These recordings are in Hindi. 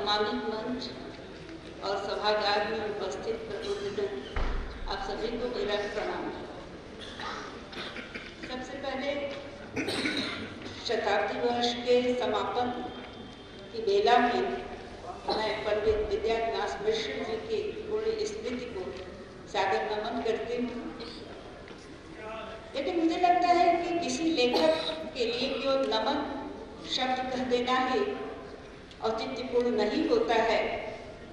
सम्मानित मंच और सभागार में उपस्थित प्रबुद्धजन, आप सभी को मेरा प्रणाम। सबसे पहले शताब्दी वर्ष के समापन की बेला में मैं पंडित विद्यानिवास मिश्र जी की पूर्ण स्मृति को सादर नमन करती हूँ। लेकिन मुझे लगता है कि किसी लेखक के लिए केवल नमन शब्द कह देना ही औचित्यपूर्ण नहीं होता है।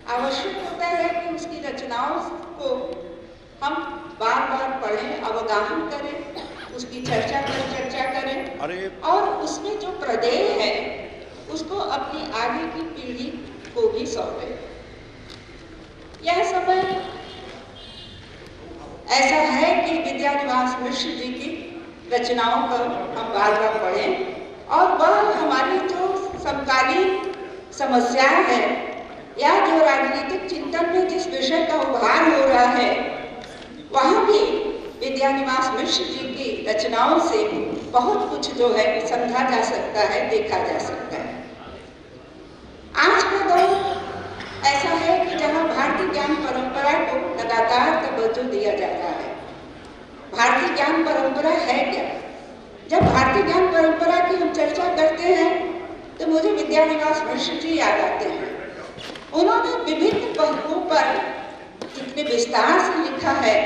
आवश्यक होता है कि उसकी रचनाओं को हम बार बार पढ़ें, अवगाहन करें, उसकी चर्चा करें और उसमें जो प्रदेय है उसको अपनी आगे की पीढ़ी को भी सौंपें। यह समय ऐसा है कि विद्यानिवास मिश्र जी की रचनाओं पर हम बार बार पढ़ें और वह हमारी जो समकालीन समस्याएं हैं या जो राजनीतिक चिंतन में जिस विषय का उभार हो रहा है वहाँ भी विद्यानिवास मिश्र जी की रचनाओं से बहुत कुछ जो है समझा जा सकता है, देखा जा सकता है। आज का दौर ऐसा है कि जहाँ भारतीय ज्ञान परंपरा को लगातार तवज्जो दिया जा रहा है। भारतीय ज्ञान परंपरा है क्या? जब भारतीय ज्ञान परंपरा की हम चर्चा करते हैं तो मुझे विद्यानिवास मिश्र जी याद आते हैं। उन्होंने विभिन्न पहलुओं पर जितने विस्तार से लिखा है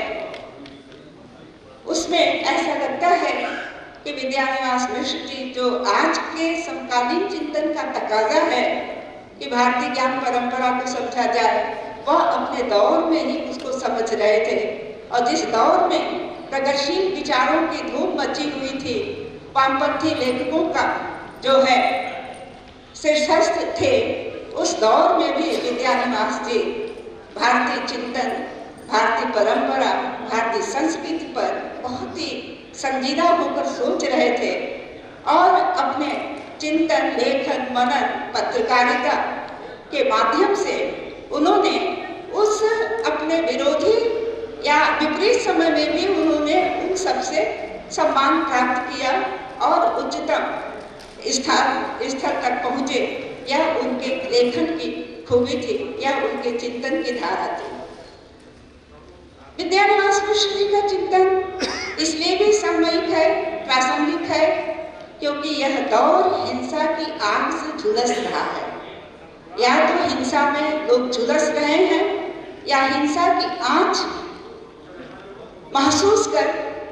उसमें ऐसा लगता है कि विद्यानिवास मिश्र जी जो आज के समकालीन चिंतन का तकाजा है कि भारतीय ज्ञान परंपरा को समझा जाए, वह अपने दौर में ही उसको समझ रहे थे। और जिस दौर में प्रगतिशील विचारों की धूम मची हुई थी, वामपंथी लेखकों का जो है शीर्षस्थ थे, उस दौर में भी विद्यानिवास जी भारतीय चिंतन, भारतीय परंपरा, भारतीय संस्कृति पर बहुत ही संजीदा होकर सोच रहे थे और अपने चिंतन, लेखन, मनन, पत्रकारिता के माध्यम से उन्होंने उस अपने विरोधी या विपरीत समय में भी उन्होंने उन सबसे सम्मान प्राप्त किया और उच्चतम स्तर तक पहुँचे। यह उनके लेखन की खूबी थी या उनके चिंतन की धारा थी। विद्यानिवास मिश्र जी का चिंतन इसलिए भी सामयिक है, प्रासंगिक है, क्योंकि यह दौर हिंसा की आग से झुलस रहा है। या तो हिंसा में लोग झुलस रहे हैं या हिंसा की आंच महसूस कर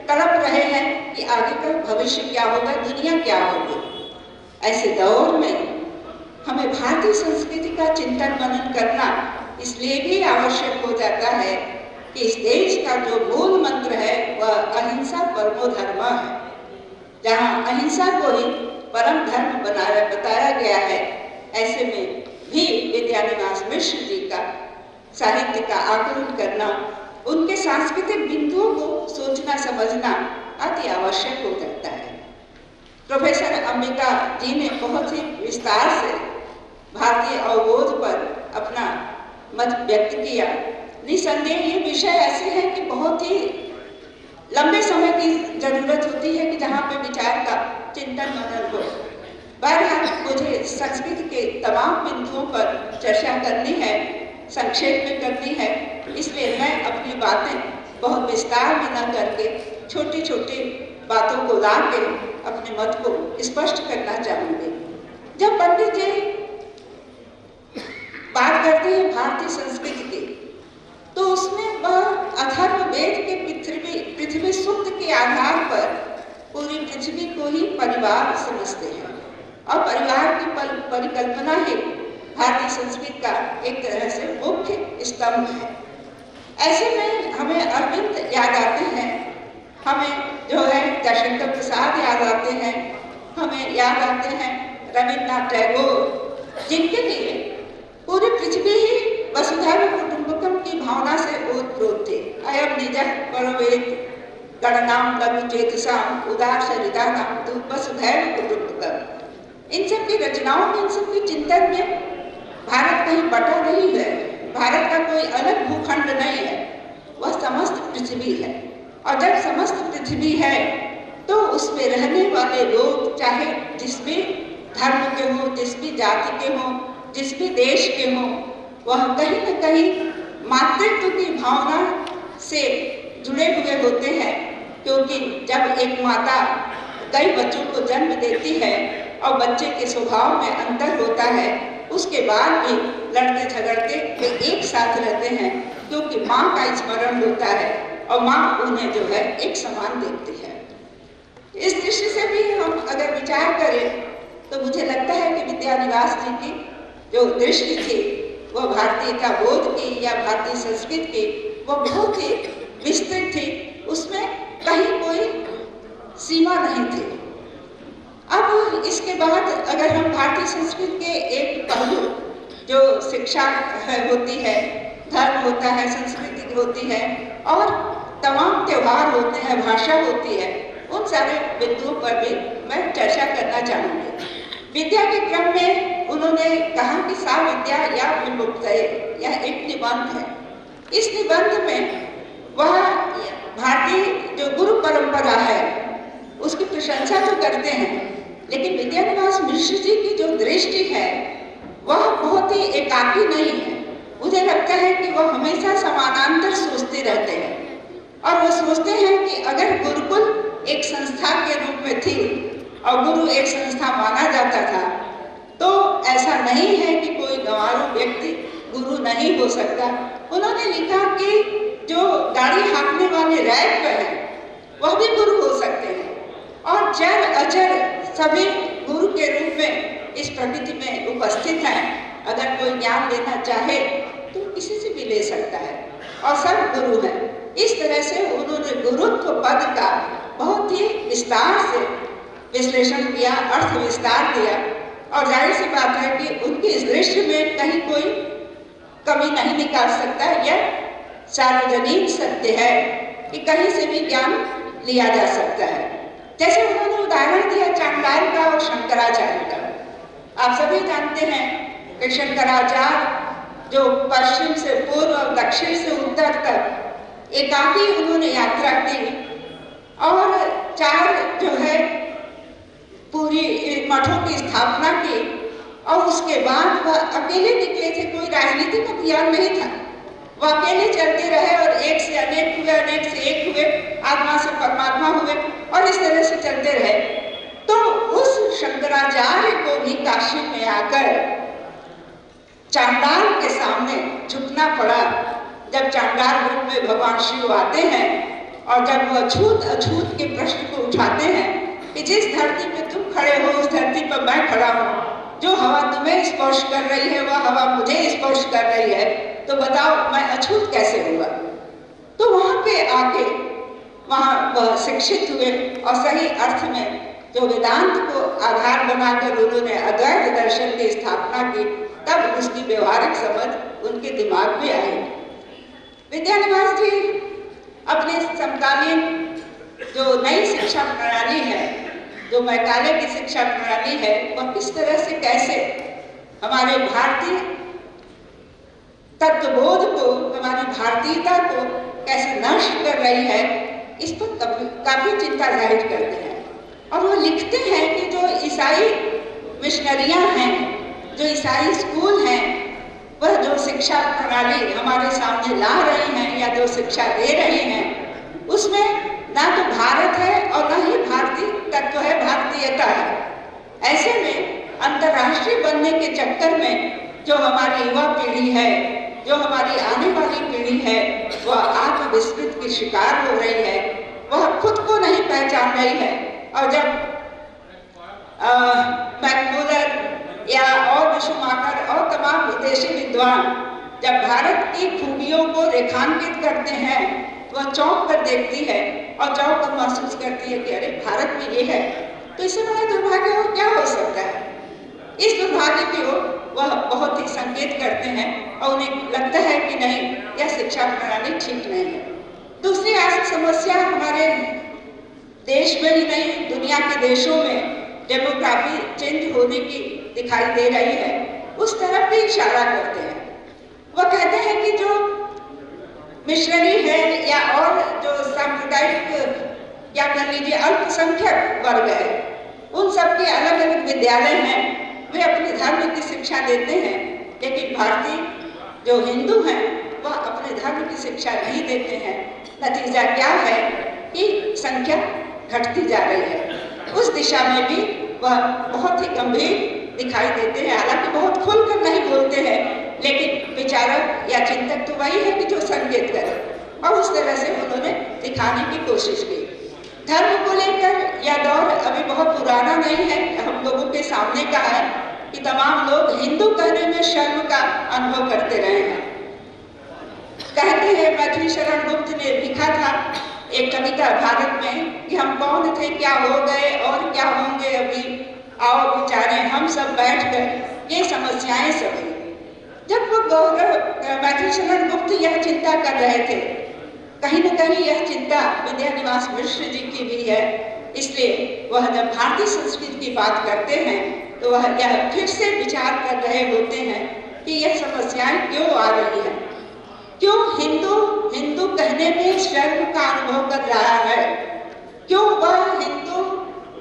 तड़प रहे हैं कि आगे का भविष्य क्या होगा, दुनिया क्या होगी। ऐसे दौर में हमें भारतीय संस्कृति का चिंतन मनन करना इसलिए भी आवश्यक हो जाता है कि इस देश का जो मूल मंत्र है वह अहिंसा परमो धर्म है। जहाँ अहिंसा को ही परम धर्म बताया गया है, ऐसे में भी विद्यानिवास मिश्र जी का साहित्य का आकलन करना, उनके सांस्कृतिक बिंदुओं को सोचना समझना अति आवश्यक हो जाता है। प्रोफेसर अंबिका जी ने बहुत ही विस्तार से भारतीय अवबोध पर अपना मत व्यक्त किया। निसंदेह ये विषय ऐसे हैं कि बहुत ही लंबे समय की जरूरत होती है कि जहाँ पे विचार का चिंतन मनन हो। बहरहाल मुझे संस्कृति के तमाम बिंदुओं पर चर्चा करनी है, संक्षेप में करनी है, इसलिए मैं अपनी बातें बहुत विस्तार में न करके छोटी छोटी बातों को ला के अपने मत को स्पष्ट करना चाहूँगी। जब पंडित जी बात करते हैं भारतीय संस्कृति की, तो उसमें वह अथर्ववेद के पृथ्वी सूक्त के आधार पर पूरी पृथ्वी को ही परिवार समझते हैं और परिवार की परिकल्पना ही भारतीय संस्कृति का एक तरह से मुख्य स्तंभ है। ऐसे में हमें अरविंद याद आते हैं, हमें जो है जयशंकर प्रसाद याद आते हैं, हमें याद आते हैं रविन्द्रनाथ टैगोर, जिनके लिए पूरी पृथ्वी ही वसुधैव कुटुंबकम की भावना से ओतप्रोत थे। अयम निजः परवेद गणनाम लघु चेतसाम उदार सरितानाम तु वसुधैव कुटुंबकम। इन सब की रचनाओं में, इन सब के चिंतन में भारत कहीं बटा नहीं है, भारत का कोई अलग भूखंड नहीं है, वह समस्त पृथ्वी है। और जब समस्त पृथ्वी है तो उसमें रहने वाले लोग चाहे जिस भी धर्म के हों, जिस भी जाति के हों, जिस भी देश के हों, वह कहीं न कहीं मातृत्व की भावना से जुड़े हुए होते हैं, क्योंकि जब एक माता कई बच्चों को जन्म देती है और बच्चे के स्वभाव में अंतर होता है, उसके बाद भी लड़ते झगड़ते वे एक साथ रहते हैं, क्योंकि माँ का स्मरण होता है और माँ उन्हें जो है एक समान देखती है। इस दृष्टि से भी हम अगर विचार करें तो मुझे लगता है कि विद्यानिवास जी की जो दृष्टि थी वह भारतीयता बोध की या भारतीय संस्कृति की, वो बहुत ही विस्तृत थी, उसमें कहीं कोई सीमा नहीं थी। अब इसके बाद अगर हम भारतीय संस्कृति के एक पहलू जो शिक्षा होती है, धर्म होता है, संस्कृति होती है और तमाम त्योहार होते हैं, भाषा होती है, उन सारे बिंदुओं पर भी मैं चर्चा करना चाहूँगी। विद्या के क्रम में उन्होंने कहा कि सा विद्या या विमुक्तये, यह एक निबंध है। इस निबंध में वह भारतीय जो गुरु परंपरा है उसकी प्रशंसा तो करते हैं, लेकिन विद्यानिवास मिश्र जी की जो दृष्टि है वह बहुत ही एकाकी नहीं है। मुझे लगता है कि वह हमेशा समानांतर सोचते रहते हैं और वो सोचते हैं कि अगर गुरुकुल एक संस्था के रूप में थी और गुरु एक संस्था माना जाता था, तो ऐसा नहीं है कि कोई गंवारू व्यक्ति गुरु नहीं हो सकता। उन्होंने लिखा कि जो गाड़ी हाँकने वाले रैक पर हैं वह भी गुरु हो सकते हैं और जड़ अजर सभी गुरु के रूप में इस प्रकृति में उपस्थित हैं। अगर कोई ज्ञान लेना चाहे तो किसी से भी ले सकता है और सब गुरु हैं। इस तरह से उन्होंने गुरुत्व पद का बहुत ही विस्तार से विश्लेषण किया, अर्थ विस्तार दिया और जाहिर सी बात है कि उनकी इस दृष्टि में कहीं कोई कमी नहीं निकाल सकता। यह सार्वजनिक सत्य है कि कहीं से भी ज्ञान लिया जा सकता है। जैसे उन्होंने उदाहरण दिया चांडाल का और शंकराचार्य का। आप सभी जानते हैं कि शंकराचार्य जो पश्चिम से पूर्व और दक्षिण से उत्तर तक एकाकी उन्होंने यात्रा की और 4 जो है पूरी मठों की स्थापना की और उसके बाद वह अकेले निकले थे, कोई राजनीतिक अभियान नहीं था। वह अकेले चलते रहे और एक से अनेक हुए, अनेक से एक हुए, आत्मा से परमात्मा हुए और इस तरह से चलते रहे। तो उस शंकराचार्य को भी काशी में आकर चांडाल के सामने झुकना पड़ा। जब चांडाल रूप में भगवान शिव आते हैं और जब वह छूत अछूत के प्रश्न को उठाते हैं कि जिस धरती पे तुम खड़े हो उस धरती पर मैं खड़ा हूँ, जो हवा तुम्हें स्पर्श कर रही है वह हवा मुझे स्पर्श कर रही है, तो बताओ मैं अछूत कैसे हुआ। तो वहाँ पे आके वहाँ वह शिक्षित हुए और सही अर्थ में जो वेदांत को आधार बनाकर उन्होंने अद्वैत दर्शन की स्थापना की, तब उसकी व्यवहारिक समझ उनके दिमाग में आई। विद्यानिवास जी अपने समकालीन जो नई शिक्षा प्रणाली है, जो मैकाले की शिक्षा प्रणाली है, वह किस तरह से कैसे हमारे भारतीय तत्वबोध को, हमारी भारतीयता को कैसे नष्ट कर रही है, इस पर काफी चिंता जाहिर करते हैं। और वो लिखते हैं कि जो ईसाई मिशनरियां हैं, जो ईसाई स्कूल हैं, वह जो शिक्षा प्रणाली हमारे सामने ला रही हैं या जो शिक्षा दे रही हैं, उसमें ना तो भारत है और ना ही भारतीय तत्व है, भारतीयता है। ऐसे में अंतर्राष्ट्रीय बनने के चक्कर में जो हमारी युवा पीढ़ी है, जो हमारी आने वाली पीढ़ी है, वह आत्मविस्मृत की शिकार हो रही है, वह खुद को नहीं पहचान रही है। और जब मैकमूलर या और विश्वमाकर और तमाम विदेशी विद्वान जब भारत की खूबियों को रेखांकित करते हैं, वह चौंक कर देखती है और चौंक कर महसूस करती है कि अरे भारत में ये है, तो इससे बड़ा दुर्भाग्य और क्या हो सकता है। इस दुर्भाग्य की ओर वह बहुत ही संकेत करते हैं और उन्हें लगता है कि नहीं, यह शिक्षा प्रणाली ठीक नहीं है। दूसरी ऐसी समस्या हमारे देश में ही नहीं, दुनिया के देशों में डेमोग्राफी चेंज होने की दिखाई दे रही है, उस तरफ भी इशारा करते हैं। वह कहते हैं कि जो मिशनरी है या और जो सांप्रदायिक या कह लीजिए अल्पसंख्यक वर्ग है, उन सबके अलग अलग विद्यालय हैं वे अपने धर्म की शिक्षा देते हैं, लेकिन भारतीय जो हिंदू हैं वह अपने धर्म की शिक्षा नहीं देते हैं। नतीजा क्या है कि संख्या घटती जा रही है। उस दिशा में भी वह बहुत ही गंभीर दिखाई देते हैं। हालांकि बहुत खुलकर नहीं बोलते हैं, लेकिन विचारक या चिंतक तो वही है कि जो संकेत करे, और उस तरह से उन्होंने दिखाने की कोशिश की। धर्म को लेकर यह दौर अभी बहुत पुराना नहीं है, हम लोगों के सामने का है कि तमाम लोग हिंदू कहने में शर्म का अनुभव करते रहे हैं। कहते हैं मैथिली शरण गुप्त ने लिखा था एक कविता भारत में कि हम कौन थे, क्या हो गए और क्या होंगे अभी, आओ बेचारे हम सब बैठ कर ये समस्याएं सभी। जब वो मैथिली शरण गुप्त यह चिंता कर रहे थे, कहीं न कहीं यह चिंता विद्यानिवास मिश्र जी की भी है, इसलिए वह जब भारतीय संस्कृति की बात करते हैं तो वह यह फिर से विचार कर रहे होते हैं कि यह समस्याएं क्यों आ रही है, क्यों हिंदू कहने में शर्म का अनुभव कर रहा है, क्यों वह हिंदू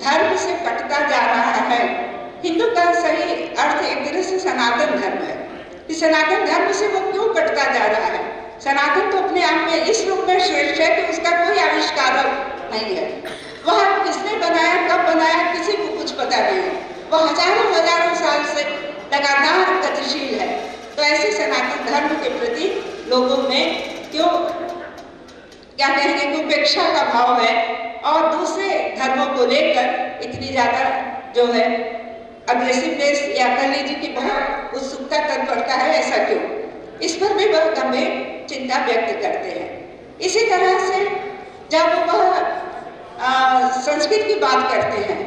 धर्म से कटता जा रहा है। हिंदू का सही अर्थ एक तरह से सनातन धर्म है, कि सनातन धर्म से वो क्यों कटता जा रहा है। सनातन तो अपने आप में इस रूप में श्रेष्ठ है कि उसका कोई आविष्कार नहीं है। वह किसने बनाया, कब बनाया, किसी को कुछ पता नहीं है। वह हजारों साल से लगातार गतिशील है। तो ऐसे सनातन धर्म के प्रति लोगों में क्यों क्या कहेंगे कि उपेक्षा का भाव है, और दूसरे धर्मों को लेकर इतनी ज्यादा जो है अग्रेसिवनेस या कह लीजिए कि बहुत उत्सुकता कर पड़ता है, ऐसा क्यों। इस पर भी वह गंभीर चिंता व्यक्त करते हैं। इसी तरह से जब वह संस्कृत की बात करते हैं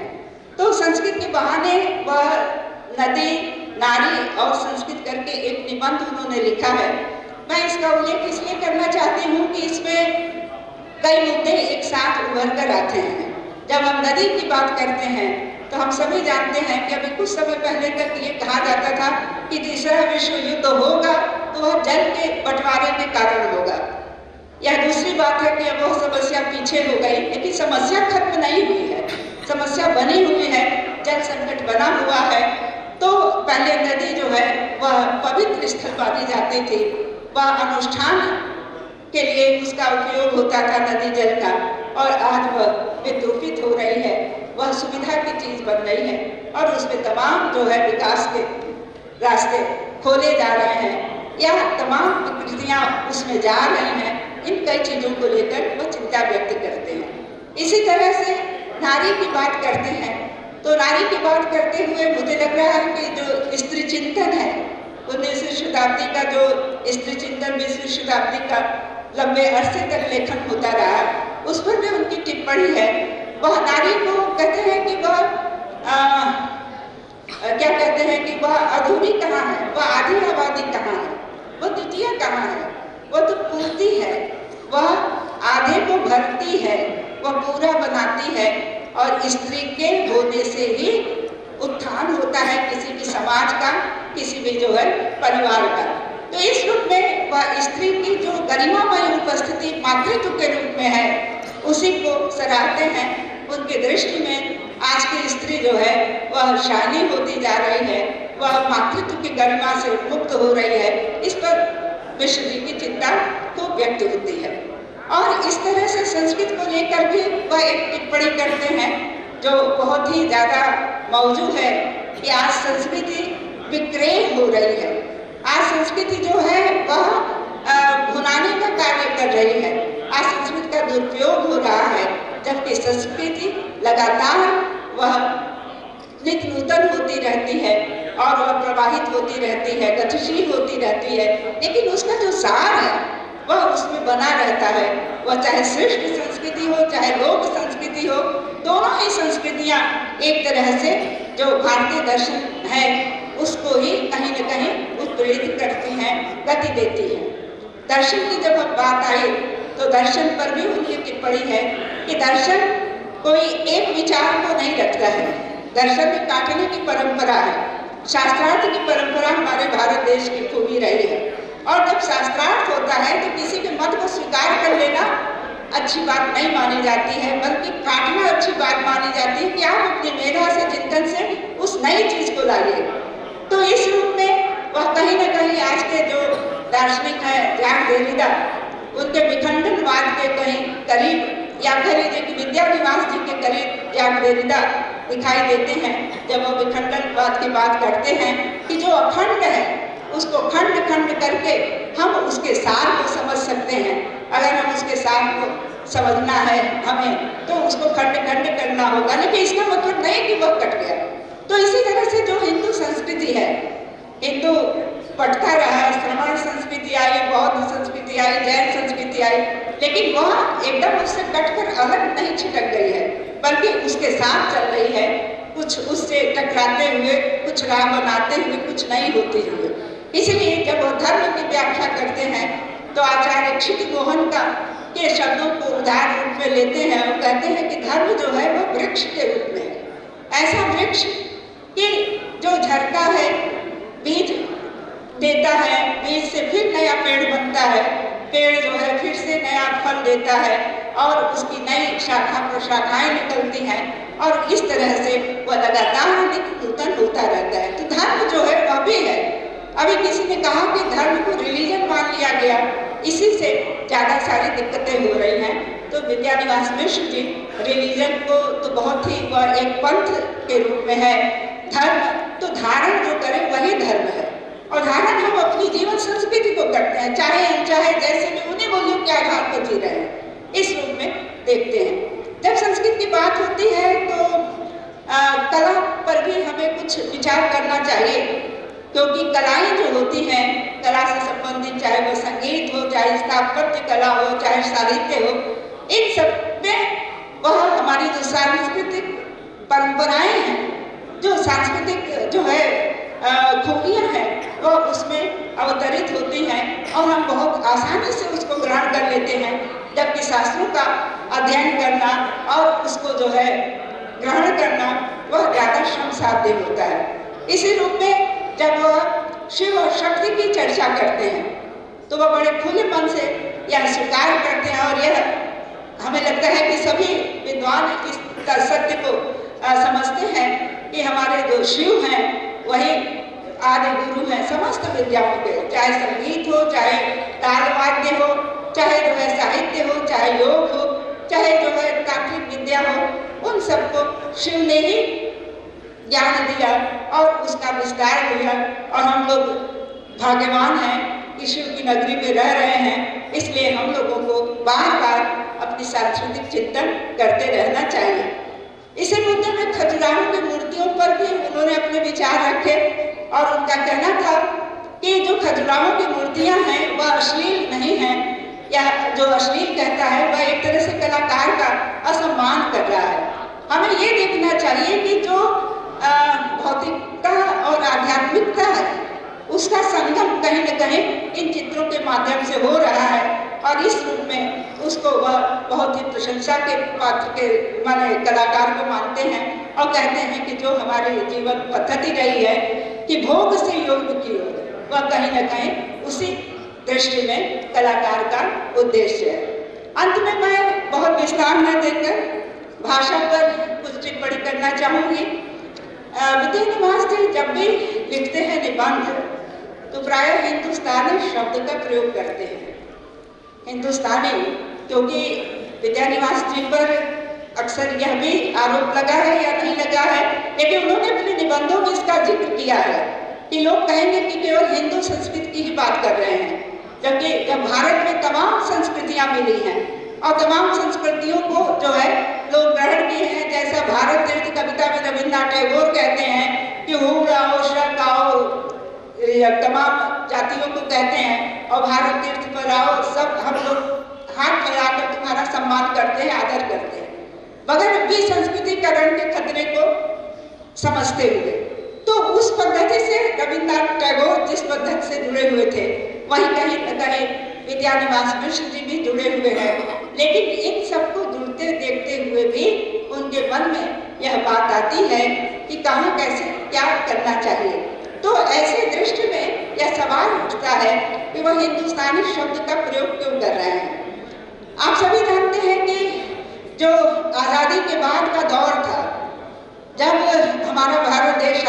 तो संस्कृत के बहाने वह नदी, नारी और संस्कृत करके एक निबंध उन्होंने लिखा है। मैं इसका उल्लेख इसलिए करना चाहती हूँ कि इसमें कई मुद्दे एक साथ उभर कर आते हैं। जब हम नदी की बात करते हैं तो हम सभी जानते हैं कि अभी कुछ समय पहले तक ये कहा जाता था कि तीसरा विश्व युद्ध होगा तो वह जल के बंटवारे के कारण होगा। यह दूसरी बात है कि अब वह समस्या पीछे हो गई, लेकिन समस्या खत्म नहीं हुई है, समस्या बनी हुई है, जल संकट बना हुआ है। तो पहले नदी जो है वह पवित्र स्थल मानी जाती थी, वह अनुष्ठान के लिए उसका उपयोग होता था नदी जल का, और आज वह विद्रूपित हो रही है, वह सुविधा की चीज बन रही है, और उसमें तमाम जो है विकास के रास्ते खोले जा रहे हैं, या तमाम विकृतियां उसमें जा रही हैं। इन कई चीजों को लेकर वह चिंता व्यक्त करते हैं। इसी तरह से नारी की बात करते हैं तो नारी की बात करते हुए मुझे लग रहा है कि जो स्त्री चिंतन है 19वीं शताब्दी का, जो स्त्री चिंतन 20वीं शताब्दी का लंबे अरसे तक लेखन होता रहा, उस पर भी उनकी टिप्पणी है। वह नारी को कहते हैं कि वह क्या कहते हैं कि वह अधूरी कहाँ है, वह आधी आबादी कहाँ है, वह द्वितीय कहाँ है, वह तो पूर्ति है, वह आधे को भरती है, वह पूरा बनाती है, और स्त्री के होने से ही उत्थान होता है किसी भी समाज का, किसी भी जो है परिवार का। तो इस रूप में वह स्त्री की जो गरिमामय उपस्थिति मातृत्व के रूप में है, उसी को सराहते हैं। उनकी दृष्टि में आज की स्त्री जो है वह शानी होती जा रही है, वह मातृत्व की गरिमा से मुक्त हो रही है। इस पर मिश्र जी की चिंता खूब व्यक्त होती है। और इस तरह से संस्कृत को लेकर भी वह एक टिप्पणी करते हैं जो बहुत ही ज्यादा मौजूद है कि आज संस्कृति विक्रय हो रही है, आज संस्कृति जो है वह भुनाने का कार्य कर रही है, आज संस्कृत का दुरुपयोग हो रहा है, जबकि संस्कृति लगातार वह नित्य नूतन होती रहती है और वह प्रवाहित होती रहती है, गतिशील होती रहती है, लेकिन उसका जो सार है वह उसमें बना रहता है। वह चाहे श्रेष्ठ संस्कृति हो, चाहे लोक संस्कृति हो, दोनों ही संस्कृतियां एक तरह से जो भारतीय दर्शन है उसको ही कहीं न कहीं उत्प्रेरित करती हैं, गति देती हैं। दर्शन की जब बात आई तो दर्शन पर भी उनकी टिप्पणी है कि दर्शन कोई एक विचार को नहीं रखता है, दर्शन में काटने की परंपरा है, शास्त्रार्थ की परंपरा हमारे भारत देश की खूबी रही है। और जब शास्त्रार्थ होता है तो किसी के मत को स्वीकार कर लेना अच्छी बात नहीं मानी जाती है, बल्कि काटना अच्छी बात मानी जाती है कि आप अपनी मेधा से, चिंतन से उस नई चीज को लाइए। तो इस रूप में वह कहीं ना कहीं आज के जो दार्शनिक हैं जैक देरिडा, उनके विखंडनवाद के कहीं करीब, या कह लीजिए कि विद्यानिवास जी के करीब जैक देरिडा दिखाई देते हैं जब वो विखंडनवाद की बात करते हैं कि जो अखंड है उसको खंड खंड करके हम उसके सार को समझ सकते हैं। अगर हम उसके सार को समझना है हमें तो उसको खंड खंड करना होगा, लेकिन इसका मतलब नहीं कि वह कट गया। तो इसी तरह से जो हिंदू संस्कृति है, हिंदू बढ़ता रहा, श्रमण संस्कृति आई, बौद्ध संस्कृति आई, जैन संस्कृति आई, लेकिन वह एकदम उससे कटकर अलग नहीं छिटक गई है, बल्कि उसके साथ चल रही है, कुछ उससे टकराते हुए, कुछ राह बनाते हुए, कुछ नहीं होते हुए। इसलिए जब वो धर्म की व्याख्या करते हैं तो आचार्य क्षितिमोहन का के शब्दों को उदाहरण रूप में लेते हैं और कहते हैं कि धर्म जो है वो वृक्ष के रूप में है। ऐसा वृक्ष कि जो झरता है, बीज देता है, बीज से फिर नया पेड़ बनता है, पेड़ जो है फिर से नया फल देता है और उसकी नई शाखा प्रशाखाएं निकलती हैं और इस तरह से वह लगातार नूतन होता रहता है। तो धर्म जो है वह भी है। अभी किसी ने कहा कि धर्म को रिलीजन मान लिया गया, इसी से ज़्यादा सारी दिक्कतें हो रही हैं। तो विद्यानिवास मिश्र जी रिलीजन को तो बहुत ही एक पंथ के रूप में है, धर्म तो धारण जो करें वही धर्म है और धारण हम अपनी जीवन संस्कृति को करते हैं, चाहे अनचाहे जैसे भी उन्हीं मूल्यों के आधार पर जी रहे हैं, इस रूप में देखते हैं। जब संस्कृत की बात होती है तो कला पर भी हमें कुछ विचार करना चाहिए, क्योंकि कलाएं जो होती हैं, कला से संबंधित चाहे वो संगीत हो, चाहे स्थापत्य कला हो, चाहे साहित्य हो, इन सब में वह हमारी जो सांस्कृतिक परंपराएं हैं, जो सांस्कृतिक जो है खूबियाँ हैं, वह उसमें अवतरित होती हैं और हम बहुत आसानी से उसको ग्रहण कर लेते हैं, जबकि शास्त्रों का अध्ययन करना और उसको जो है ग्रहण करना वह ज़्यादा श्रम साध्य होता है। इसी रूप में जब वह शिव और शक्ति की चर्चा करते हैं तो वह बड़े खुले मन से यह स्वीकार करते हैं और यह हमें लगता है कि सभी विद्वान इस सत्य को समझते हैं कि हमारे जो शिव हैं वही आदि गुरु हैं समस्त विद्याओं के, चाहे संगीत हो, चाहे ताल वाद्य हो, चाहे जो है साहित्य हो, चाहे योग हो, चाहे जो है तांत्रिक विद्या हो, उन सबको शिव ने ही ज्ञान दिया और उसका विस्तार किया। और हम लोग भाग्यवान हैं कि शिव की नगरी में रह रहे हैं, इसलिए हम लोगों को बार बार अपनी सांस्कृतिक चिंतन करते रहना चाहिए। इसी मुद्दे में खजुराहो की मूर्तियों पर भी उन्होंने अपने विचार रखे और उनका कहना था कि जो खजुराहो की मूर्तियां हैं वह अश्लील नहीं हैं, या जो अश्लील कहता है वह एक तरह से कलाकार का असम्मान कर रहा है। हमें ये देखना चाहिए कि जो भौतिकता और आध्यात्मिकता है उसका संगम कहीं न कहीं इन चित्रों के माध्यम से हो रहा है और इस रूप में उसको वह बहुत ही प्रशंसा के पात्र के माने कलाकार को मानते हैं और कहते हैं कि जो हमारी जीवन पद्धति रही है कि भोग से योग की ओर, वह कहीं न कहीं उसी दृष्टि में कलाकार का उद्देश्य है। अंत में मैं बहुत विस्तार न देकर भाषा पर कुछ टिप्पणी करना चाहूँगी। विद्यानिवास जी जब भी लिखते हैं निबंध तो प्रायः हिंदुस्तानी शब्द का प्रयोग करते हैं। हिंदुस्तानी, क्योंकि विद्यानिवास जी पर अक्सर यह भी आरोप लगा है या नहीं लगा है, लेकिन उन्होंने अपने निबंधों में इसका जिक्र किया है कि लोग कहेंगे कि केवल हिंदू संस्कृति की ही बात कर रहे हैं, जबकि जब भारत में तमाम संस्कृतियाँ मिली हैं और तमाम संस्कृतियों को जो है लोग ग्रहण किए हैं। जैसा भारत तीर्थ कविता में रविन्द्रनाथ टैगोर कहते हैं कि हूँ आओ श्रक आओ, तमाम जातियों को कहते हैं और भारत तीर्थ पर आओ, सब हम लोग हाथ मिलाकर तुम्हारा सम्मान करते हैं, आदर करते हैं, मगर विसंस्कृतिकरण के खतरे को समझते हुए। तो उस पद्धति से रविन्द्रनाथ टैगोर जिस पद्धति से जुड़े हुए थे वहीं कहीं न कहीं विद्यानिवास मिश्र जी भी जुड़े हुए हैं, लेकिन इन सबको जुड़ते देखते हुए भी उनके मन में यह बात आती है कि कहाँ कैसे क्या करना चाहिए। तो ऐसे दृष्टि में यह सवाल उठता है कि वह हिंदुस्तानी शब्द का प्रयोग क्यों कर रहे हैं। आप सभी जानते हैं कि जो आज़ादी के बाद का दौर था, जब हमारा भारत देश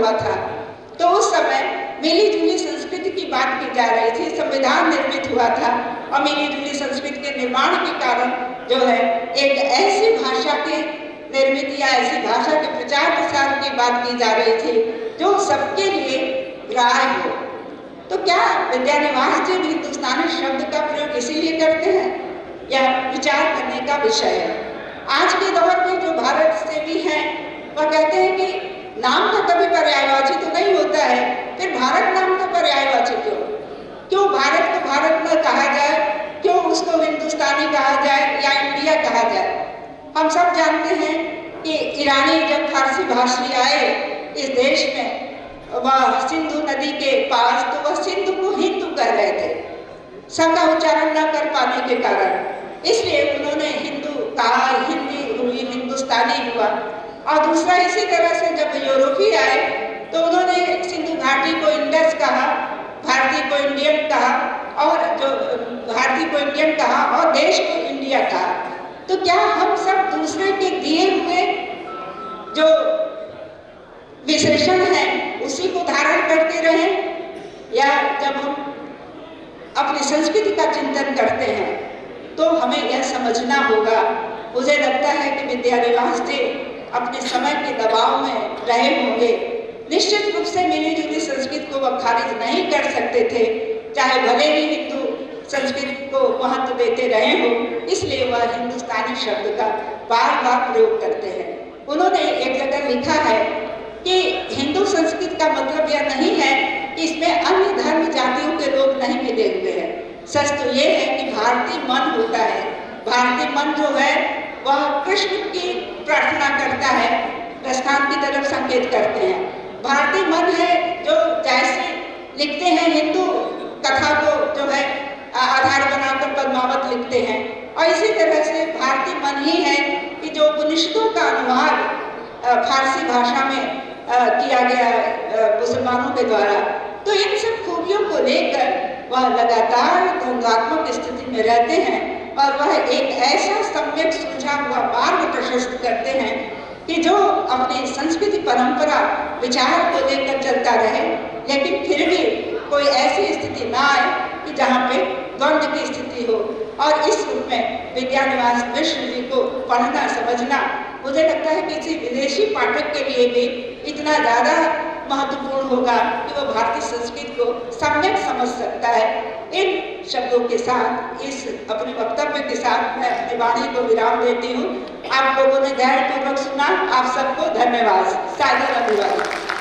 हुआ था, तो उस समय मिली जुली संस्कृति की बात की जा रही थी। संविधान निर्मित हुआ था और मिली जुली संस्कृति के निर्माण के कारण जो है एक ऐसी भाषा की निर्मित या ऐसी भाषा के प्रचार प्रसार की बात की जा रही थी जो सबके लिए ग्राह्य हो। तो क्या विद्यानिवास जी हिंदुस्तानी शब्द का प्रयोग इसीलिए करते हैं? यह विचार करने का विषय है। आज के दौर में जो भारत सेवी हैं वह कहते हैं कि नाम का कभी पर्यायवाची तो नहीं होता है, फिर भारत नाम का पर्यायवाची क्यों भारत को भारत न कहा जाए, क्यों उसको हिंदुस्तानी कहा जाए या इंडिया कहा जाए? हम सब जानते हैं कि ईरानी जब फारसी भाषी आए इस देश में, वह सिंधु नदी के पास, तो वह सिंधु को हिंदू कह रहे थे, स का उच्चारण न कर पाने के कारण, इसलिए उन्होंने हिंदू कहा, हिंदी हुई, हिंदुस्तानी हुआ। और दूसरा इसी तरह से जब यूरोपीय आए तो उन्होंने सिंधु घाटी को इंडस कहा, भारतीय को इंडियन कहा, और जो भारतीय को इंडियन कहा और देश को इंडिया कहा। तो क्या हम सब दूसरे के दिए हुए जो विशेषण है उसी को धारण करते रहें, या जब हम अपनी संस्कृति का चिंतन करते हैं तो हमें यह समझना होगा। मुझे लगता है कि विद्यानिवास जी अपने समय के दबाव में रहे होंगे। निश्चित रूप से मिली जुली संस्कृति को वह खारिज नहीं कर सकते थे, चाहे भले ही हिंदू संस्कृति को महत्व देते रहे हो, इसलिए वह हिंदुस्तानी शब्द का बार बार प्रयोग करते हैं। उन्होंने एक जगह लिखा है कि हिंदू संस्कृति का मतलब यह नहीं है कि इसमें अन्य धर्म जातियों के लोग नहीं मिले हुए हैं। सच तो ये है कि भारतीय मन होता है, भारतीय मन जो है वह कृष्ण की प्रार्थना करता है, प्रस्थान की तरफ संकेत करते हैं। भारतीय मन है जो जैसे लिखते हैं हिंदू कथा को जो है आधार बनाकर पद्मावत लिखते हैं, और इसी तरह से भारतीय मन ही है कि जो उपनिषदों का अनुवाद फारसी भाषा में किया गया मुसलमानों के द्वारा। तो इन सब खूबियों को लेकर वह लगातार द्वंद्वात्मक स्थिति में रहते हैं और वह एक ऐसा सम्यक सुलझा हुआ मार्ग प्रशस्त करते हैं कि जो अपनी संस्कृति परंपरा विचार को लेकर चलता रहे, लेकिन फिर भी कोई ऐसी स्थिति ना आए कि जहाँ पे द्वंद्व की स्थिति हो। और इस रूप में विद्यानिवास मिश्र जी को पढ़ना समझना मुझे लगता है किसी विदेशी पाठक के लिए भी इतना ज़्यादा महत्वपूर्ण होगा कि वो भारतीय संस्कृति को सम्यक समझ सकता है। इन शब्दों के साथ, इस अपने वक्तव्य के साथ मैं अपनी वाणी को विराम देती हूँ। आप लोगों ने धैर्यपूर्वक सुना, आप सबको धन्यवाद। सादर अभिवादन।